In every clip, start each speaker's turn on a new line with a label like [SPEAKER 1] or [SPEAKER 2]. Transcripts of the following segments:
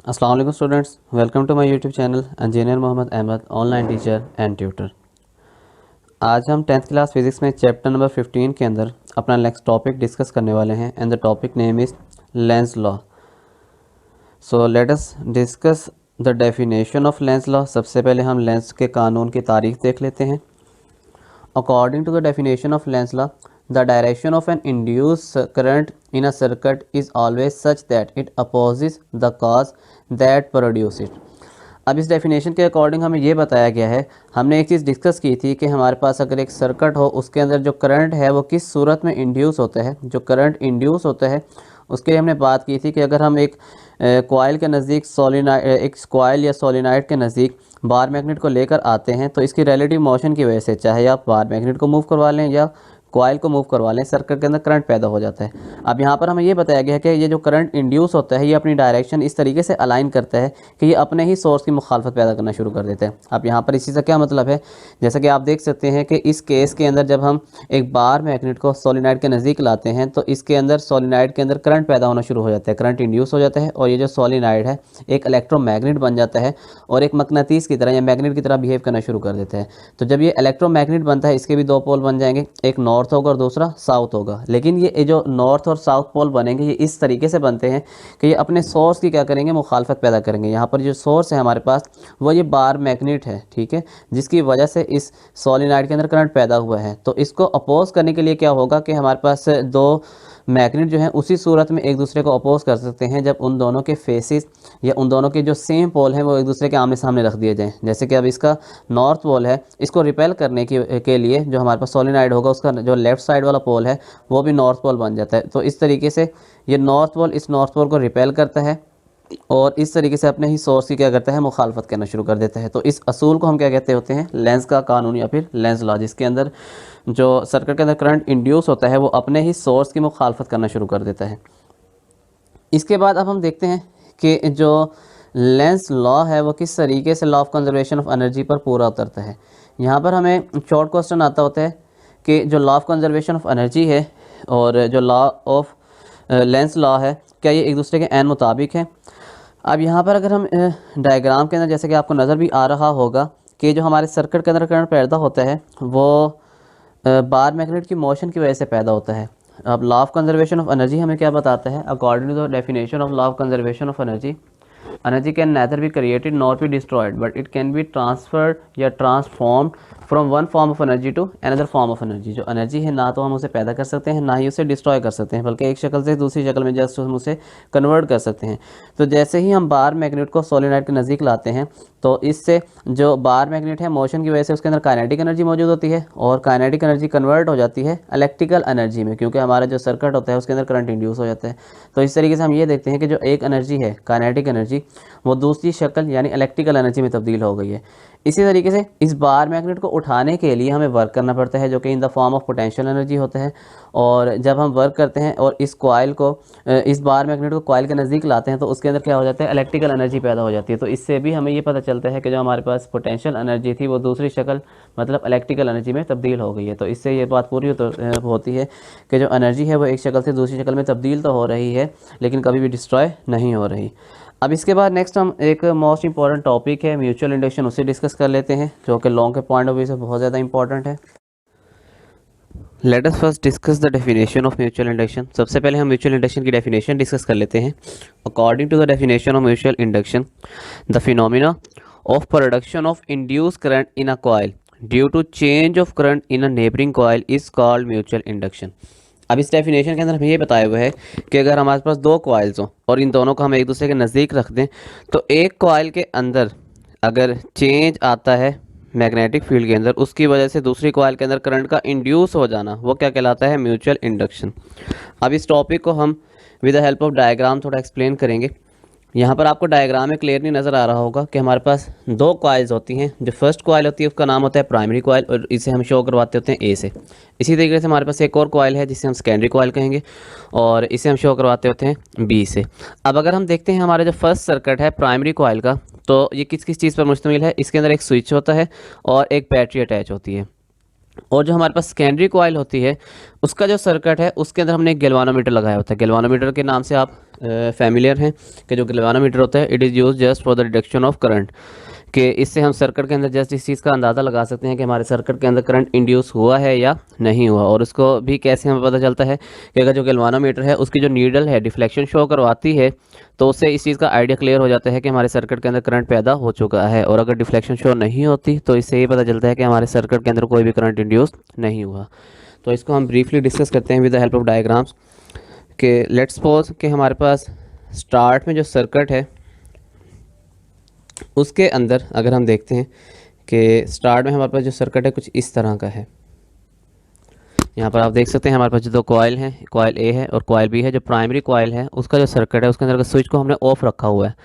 [SPEAKER 1] अस्सलाम वालेकुम students, welcome to my YouTube channel engineer Mohammad Ahmed online teacher and tutor. आज हम 10th क्लास फिज़िक्स में चैप्टर नंबर 15 के अंदर अपना नेक्स्ट टॉपिक डिस्कस करने वाले हैं and the topic name is Lenz law. So let us discuss the definition of lens law. सबसे पहले हम लेंस के कानून की तारीख देख लेते हैं। According to the definition of lens law, the direction of an induced current in a circuit is always such that it opposes the cause that produce it। अब इस डेफिनेशन के अकॉर्डिंग हमें ये बताया गया है, हमने एक चीज़ डिस्कस की थी कि हमारे पास अगर एक सर्किट हो उसके अंदर जो करंट है वो किस सूरत में इंड्यूस होता है। जो करंट इंड्यूस होता है उसके लिए हमने बात की थी कि अगर हम एक कॉइल के नज़दीक एक कॉइल या सोलिनॉइड के नज़दीक बार मैग्नेट को लेकर आते हैं तो इसकी रिलेटिव मोशन की वजह से, चाहे आप बार मैग्नेट को मूव करवा लें या कॉइल को मूव करवा लें, सर्किट के अंदर करंट पैदा हो जाता है। अब यहाँ पर हमें ये बताया गया है कि ये जो करंट इंड्यूस होता है ये अपनी डायरेक्शन इस तरीके से अलाइन करता है कि ये अपने ही सोर्स की मुखालफत पैदा करना शुरू कर देते हैं। अब यहाँ पर इसी से क्या मतलब है, जैसा कि आप देख सकते हैं कि इस केस के अंदर जब हम एक बार मैग्नेट को सोलिनॉइड के नज़दीक लाते हैं तो इसके अंदर सोलिनॉइड के अंदर करंट पैदा होना शुरू हो जाता है, करंट इंड्यूस हो जाता है और ये जो सोलिनॉइड है एक इलेक्ट्रोमैग्नेट बन जाता है और एक मकनातीस की तरह या मैग्नेट की तरह बिहेव करना शुरू कर देता है। तो जब ये इलेक्ट्रोमैग्नेट बनता है इसके भी दो पोल बन जाएंगे, एक नॉर्थ होगा और दूसरा साउथ होगा। लेकिन ये जो नॉर्थ और साउथ पोल बनेंगे ये इस तरीके से बनते हैं कि ये अपने सोर्स की क्या करेंगे, मुखालफत पैदा करेंगे। यहाँ पर जो सोर्स है हमारे पास वो ये बार मैग्नेट है, ठीक है, जिसकी वजह से इस सोलिनॉइड के अंदर करंट पैदा हुआ है। तो इसको अपोज करने के लिए क्या होगा कि हमारे पास दो मैग्नेट जो हैं उसी सूरत में एक दूसरे को अपोज कर सकते हैं जब उन दोनों के फेसेस या उन दोनों के जो सेम पोल हैं वो एक दूसरे के आमने सामने रख दिए जाएं। जैसे कि अब इसका नॉर्थ पोल है, इसको रिपेल करने के लिए जो हमारे पास सोलिनॉइड होगा उसका जो लेफ्ट साइड वाला पोल है वो भी नॉर्थ पोल बन जाता है। तो इस तरीके से ये नॉर्थ पोल इस नॉर्थ पोल को रिपेल करता है और इस तरीके से अपने ही सोर्स की क्या करता है, मुखालफत करना शुरू कर देता है। तो इस असूल को हम क्या कहते होते हैं, लेंस का कानून या फिर लेंस लॉ, जिसके अंदर जो सर्किट के अंदर करंट इंड्यूस होता है वो अपने ही सोर्स की मुखालफत करना शुरू कर देता है। इसके बाद अब हम देखते हैं कि जो लेंस लॉ है वो किस तरीके से law of conservation of energy पर पूरा उतरता है। यहाँ पर हमें शॉर्ट क्वेश्चन आता होता है कि जो law of conservation of energy है और जो लॉ ऑफ लेंस लॉ है क्या ये एक दूसरे के एन मुताबिक है। अब यहाँ पर अगर हम डायग्राम के अंदर जैसे कि आपको नज़र भी आ रहा होगा कि जो हमारे सर्किट के अंदर करंट पैदा होता है वो बार मैग्नेट की मोशन की वजह से पैदा होता है। अब law of conservation of energy हमें क्या बताता है, according to the definition of law of conservation of energy, energy can neither be created nor be destroyed but it can be transferred या transformed from one form of energy to another form of energy. जो energy है ना तो हम उसे पैदा कर सकते हैं ना ही उसे डिस्ट्रॉय कर सकते हैं, बल्कि एक शक्ल से दूसरी शक्ल में जस्ट हम उसे कन्वर्ट कर सकते हैं। तो जैसे ही हम बार मैग्नेट को सोलिनॉइड के नज़दीक लाते हैं तो इससे जो बार मैग्नेट है मोशन की वजह से उसके अंदर काइनेटिक एनर्जी मौजूद होती है और काइनेटिक एनर्जी कन्वर्ट हो जाती है इलेक्ट्रिकल एनर्जी में, क्योंकि हमारा जो सर्किट होता है उसके अंदर करंट इंड्यूस हो जाता है। तो इस तरीके से हम ये देखते हैं कि जो एक एनर्जी है काइनेटिक एनर्जी वो दूसरी शक्ल यानी इलेक्ट्रिकल एनर्जी में तब्दील हो गई है। इसी तरीके से इस बार मैग्नेट को उठाने के लिए हमें वर्क करना पड़ता है जो कि in the form of potential energy होता है। और जब हम वर्क करते हैं और इस कॉइल को इस बार मैग्नेट को कॉइल के नज़दीक लाते हैं तो उसके अंदर क्या हो जाता है, इलेक्ट्रिकल एनर्जी पैदा हो जाती है। तो इससे भी हमें ये पता चलता है कि जो हमारे पास पोटेंशियल एनर्जी थी वो दूसरी शक्ल मतलब इलेक्ट्रिकल एनर्जी में तब्दील हो गई है। तो इससे ये बात पूरी होती है कि जो एनर्जी है वो एक शक्ल से दूसरी शक्ल में तब्दील तो हो रही है लेकिन कभी भी डिस्ट्रॉय नहीं हो रही। अब इसके बाद नेक्स्ट हम एक मोस्ट इंपॉर्टेंट टॉपिक है म्यूचुअल इंडक्शन, उसे डिस्कस कर लेते हैं जो कि लॉन्ग के पॉइंट ऑफ व्यू से बहुत ज़्यादा इंपॉर्टेंट है। Let us first discuss the definition of mutual induction. सबसे पहले हम म्यूचुअल इंडक्शन की डेफिनेशन डिस्कस कर लेते हैं। According to the definition of mutual induction, the phenomena of production of induce current in a coil due to change of current in a neighbouring coil is called mutual induction. अब इस definition के अंदर हमें ये बताया हुआ है कि अगर हमारे पास दो कॉइल्स हों और इन दोनों को हम एक दूसरे के नज़दीक रख दें तो एक कॉइल के अंदर अगर चेंज आता है मैग्नेटिक फील्ड के अंदर, उसकी वजह से दूसरी कॉइल के अंदर करंट का इंड्यूस हो जाना, वो क्या कहलाता है, म्यूचुअल इंडक्शन। अब इस टॉपिक को हम with the help of diagram थोड़ा एक्सप्लेन करेंगे। यहाँ पर आपको डायग्राम में क्लियरली नज़र आ रहा होगा कि हमारे पास दो कॉइल्स होती हैं। जो फर्स्ट कॉइल होती है उसका नाम होता है प्राइमरी कॉइल और इसे हम शो करवाते होते हैं ए से। इसी तरीके से हमारे पास एक और कॉइल है जिसे हम सेकेंडरी कॉइल कहेंगे और इसे हम शो करवाते होते हैं बी से। अब अगर हम देखते हैं हमारा जो फर्स्ट सर्किट है प्राइमरी कॉइल का, तो ये किस किस चीज़ पर मुश्तमिल है, इसके अंदर एक स्विच होता है और एक बैटरी अटैच होती है। और जो हमारे पास सेकेंडरी कॉइल होती है उसका जो सर्किट है उसके अंदर हमने एक गैल्वानोमीटर लगाया होता है। गैल्वानोमीटर के नाम से आप फैमिलियर हैं कि जो गैल्वानोमीटर होता है it is use just for the detection of current, कि इससे हम सर्किट के अंदर जस्ट इस चीज़ का अंदाज़ा लगा सकते हैं कि हमारे सर्किट के अंदर करंट इंड्यूस हुआ है या नहीं हुआ। और उसको भी कैसे हमें पता चलता है कि अगर जो गैल्वानोमीटर है उसकी जो नीडल है डिफ्लेक्शन शो करवाती है तो उससे इस चीज़ का आइडिया क्लियर हो जाता है कि हमारे सर्किट के अंदर करंट पैदा हो चुका है। और अगर डिफ्लेक्शन शो नहीं होती तो इससे ये पता चलता है कि हमारे सर्किट के अंदर कोई भी करंट इंड्यूस नहीं हुआ। तो इसको हम ब्रीफली डिस्कस करते हैं with the help of diagrams. कि लेट्स सपोज कि हमारे पास स्टार्ट में जो सर्किट है उसके अंदर अगर हम देखते हैं कि स्टार्ट में हमारे पास जो सर्किट है कुछ इस तरह का है। यहाँ पर आप देख सकते हैं हमारे पास जो दो कॉइल हैं, कॉइल ए है और कॉइल बी है। जो प्राइमरी कॉइल है उसका जो सर्किट है उसके अंदर का स्विच को हमने ऑफ रखा हुआ है।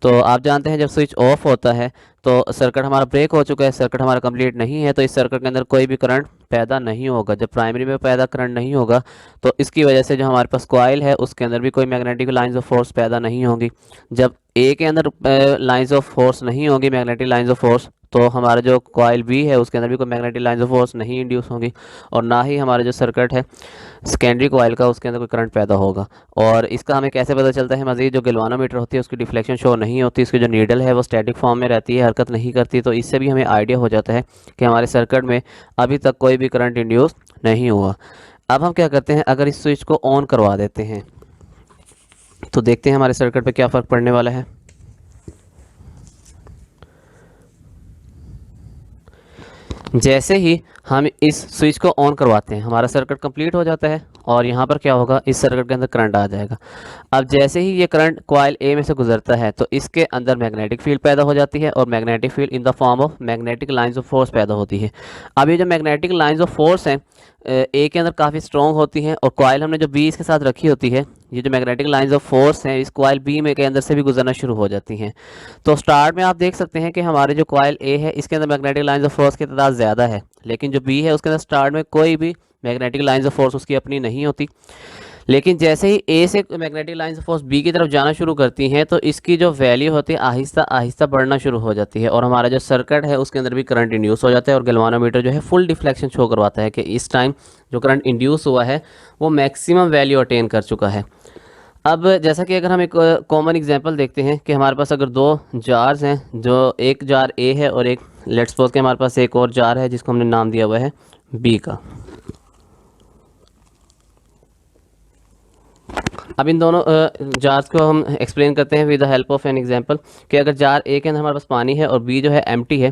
[SPEAKER 1] तो आप जानते हैं जब स्विच ऑफ होता है तो सर्किट हमारा ब्रेक हो चुका है, सर्किट हमारा कंप्लीट नहीं है, तो इस सर्किट के अंदर कोई भी करंट पैदा नहीं होगा। जब प्राइमरी में पैदा करंट नहीं होगा तो इसकी वजह से जो हमारे पास कॉइल है उसके अंदर भी कोई मैग्नेटिक लाइंस ऑफ फोर्स पैदा नहीं होंगी। जब ए के अंदर लाइंस ऑफ फोर्स नहीं होगी, मैग्नेटिक लाइंस ऑफ फोर्स, तो हमारा जो कॉइल बी है उसके अंदर भी कोई मैग्नेटिक लाइंस ऑफ फोर्स नहीं इंड्यूस होंगी और ना ही हमारा जो सर्किट है सेकेंडरी कॉइल का उसके अंदर कोई करंट पैदा होगा। और इसका हमें कैसे पता चलता है? मज़ीद जो गैल्वानोमीटर होती है उसकी डिफ्लेक्शन शो नहीं होती, इसकी जो नीडल है वो स्टैटिक फॉर्म में रहती है, हरकत नहीं करती। तो इससे भी हमें आइडिया हो जाता है कि हमारे सर्किट में अभी तक कोई भी करंट इंड्यूस नहीं हुआ। अब हम क्या करते हैं, अगर इस स्विच को ऑन करवा देते हैं तो देखते हैं हमारे सर्किट पे क्या फ़र्क पड़ने वाला है। जैसे ही हम इस स्विच को ऑन करवाते हैं हमारा सर्किट कंप्लीट हो जाता है और यहाँ पर क्या होगा, इस सर्किट के अंदर करंट आ जाएगा। अब जैसे ही ये करंट कॉइल ए में से गुजरता है तो इसके अंदर मैग्नेटिक फील्ड पैदा हो जाती है और magnetic field in the form of magnetic lines of force पैदा होती है। अब ये जो मैग्नेटिक लाइंस ऑफ फोर्स हैं ए के अंदर काफ़ी स्ट्रॉन्ग होती हैं और कॉइल हमने जो बी इसके साथ रखी होती है, ये जो मैग्नेटिक लाइंस ऑफ फोर्स हैं इस कॉइल बी में के अंदर से भी गुजरना शुरू हो जाती हैं। तो स्टार्ट में आप देख सकते हैं कि हमारे जो कॉइल ए है इसके अंदर मैग्नेटिक लाइंस ऑफ फोर्स की तादाद ज़्यादा है, लेकिन जो बी है उसके अंदर स्टार्ट में कोई भी मैग्नेटिक लाइंस ऑफ फोर्स उसकी अपनी नहीं होती। लेकिन जैसे ही ए से magnetic lines of force B की तरफ जाना शुरू करती हैं तो इसकी जो वैल्यू होती है आहिस्ता आहिस्ता बढ़ना शुरू हो जाती है और हमारा जो सर्किट है उसके अंदर भी करंट इंड्यूस हो जाता है और गैल्वानोमीटर जो है फुल डिफ्लेक्शन शो करवाता है कि इस टाइम जो करंट इंड्यूस हुआ है वो मैक्सिमम वैल्यू अटेन कर चुका है। अब जैसा कि अगर हम एक कॉमन एग्जांपल देखते हैं कि हमारे पास अगर दो जार्स हैं, जो एक जार ए है और एक लेट्स सपोज के हमारे पास एक और जार है जिसको हमने नाम दिया हुआ है बी का। अब इन दोनों जार्स को हम एक्सप्लेन करते हैं with the help of an example कि अगर जार ए के अंदर हमारे पास पानी है और बी जो है एम्प्टी है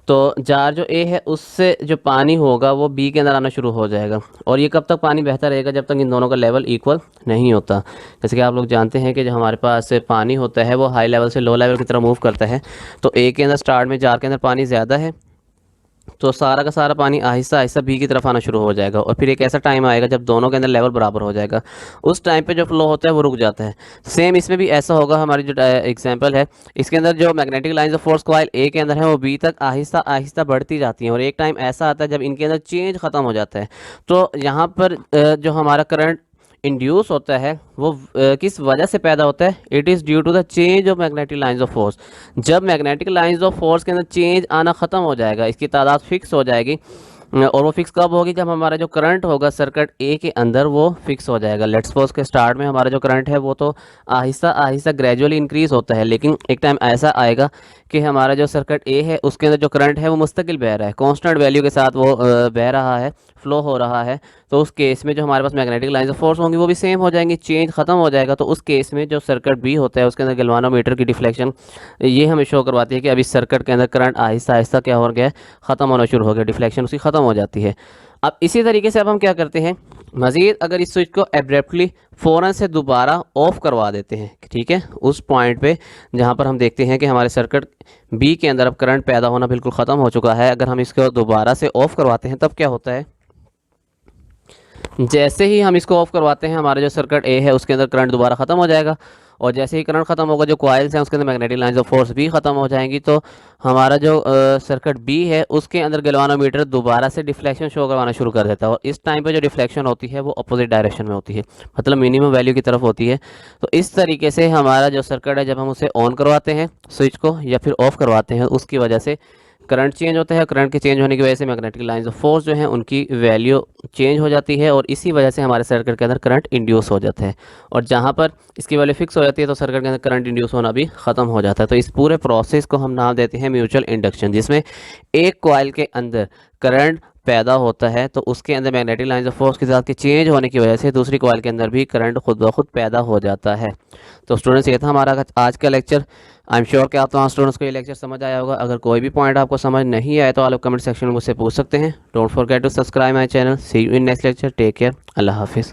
[SPEAKER 1] तो जार जो ए है उससे जो पानी होगा वो बी के अंदर आना शुरू हो जाएगा। और ये कब तक पानी बहता रहेगा? जब तक इन दोनों का लेवल इक्वल नहीं होता। जैसे कि आप लोग जानते हैं कि जो हमारे पास पानी होता है वो हाई लेवल से लो लेवल की तरफ मूव करता है। तो ए के अंदर स्टार्ट में जार के अंदर पानी ज़्यादा है तो सारा का सारा पानी आहिस्ता आहिस्ता बी की तरफ आना शुरू हो जाएगा और फिर एक ऐसा टाइम आएगा जब दोनों के अंदर लेवल बराबर हो जाएगा। उस टाइम पे जो फ्लो होता है वो रुक जाता है। सेम इसमें भी ऐसा होगा। हमारी जो एग्जांपल है इसके अंदर जो magnetic lines of force coil A के अंदर है वो बी तक आहिस्ता आहिस्ता बढ़ती जाती हैं और एक टाइम ऐसा आता है जब इनके अंदर चेंज ख़त्म हो जाता है। तो यहाँ पर जो हमारा करंट इंड्यूस होता है वो किस वजह से पैदा होता है? It is due to the change of magnetic lines of force. जब मैग्नेटिक लाइंस ऑफ फोर्स के अंदर चेंज आना ख़त्म हो जाएगा, इसकी तादाद फिक्स हो जाएगी और वो फिक्स कब होगी? जब हमारा जो करंट होगा सर्किट ए के अंदर वो फिक्स हो जाएगा। लेट्स सपोज के स्टार्ट में हमारा जो करंट है वो तो आहिस्ता आहिस्ता ग्रेजुअली इंक्रीज़ होता है, लेकिन एक टाइम ऐसा आएगा कि हमारा जो सर्किट ए है उसके अंदर जो करंट है वो मुस्तकिल बह रहा है, कांस्टेंट वैल्यू के साथ वो बह रहा है, फ्लो हो रहा है। तो उस केस में जो हमारे पास मैग्नेटिक लाइंस ऑफ फोर्स होंगी वो भी सेम हो जाएंगी, चेंज ख़त्म हो जाएगा। तो उस केस में जो सर्किट बी होता है उसके अंदर गैल्वानोमीटर की डिफ्लेक्शन ये हमें शो करवाती है कि अभी सर्किट के अंदर करंट आहिस्ता आहिस्ता क्या हो गया, ख़त्म होना शुरू हो गया, डिफ्लेक्शन उसकी ख़त्म हो जाती है। अब इसी तरीके से अब हम क्या करते हैं, मज़ीद अगर इस स्विच को एब्रप्टली फ़ौरन से दोबारा ऑफ़ करवा देते हैं, ठीक है, उस पॉइंट पे जहाँ पर हम देखते हैं कि हमारे सर्किट बी के अंदर अब करंट पैदा होना बिल्कुल ख़त्म हो चुका है, अगर हम इसको दोबारा से ऑफ़ करवाते हैं तब क्या होता है? जैसे ही हम इसको ऑफ़ करवाते हैं हमारा जो सर्किट ए है उसके अंदर करंट दोबारा ख़त्म हो जाएगा और जैसे ही करंट ख़त्म होगा जो कॉइल्स हैं उसके अंदर मैग्नेटिक लाइंस ऑफ फोर्स भी ख़त्म हो जाएंगी। तो हमारा जो सर्किट बी है उसके अंदर गैल्वानोमीटर दोबारा से डिफ्लेक्शन शो करवाना शुरू कर देता है और इस टाइम पे जो डिफ्लेक्शन होती है वो अपोजिट डायरेक्शन में होती है, मतलब मिनिमम वैल्यू की तरफ होती है। तो इस तरीके से हमारा जो सर्किट है जब हम उसे ऑन करवाते हैं स्विच को या फिर ऑफ़ करवाते हैं उसकी वजह से करंट चेंज होता है, करंट के चेंज होने की वजह से मैग्नेटिक लाइंस ऑफ फोर्स जो हैं उनकी वैल्यू चेंज हो जाती है और इसी वजह से हमारे सर्किट के अंदर करंट इंड्यूस हो जाता है। और जहाँ पर इसकी वैल्यू फिक्स हो जाती है तो सर्किट के अंदर करंट इंड्यूस होना भी ख़त्म हो जाता है। तो इस पूरे प्रोसेस को हम नाम देते हैं म्यूचुअल इंडक्शन, जिसमें एक कॉइल के अंदर करंट पैदा होता है तो उसके अंदर मैग्नेटिक लाइंस ऑफ फोर्स के साथ के चेंज होने की वजह से दूसरी कॉइल के अंदर भी करंट खुद ब खुद पैदा हो जाता है। तो स्टूडेंट्स, ये था हमारा आज का लेक्चर। आई एम श्योर कि आप तमाम स्टूडेंट्स को ये लेक्चर समझ आया होगा। अगर कोई भी पॉइंट आपको समझ नहीं आए तो आप कमेंट सेक्शन में मुझसे पूछ सकते हैं। Don't forget to subscribe my channel. See you in next lecture. Take care. Allah हाफिज़।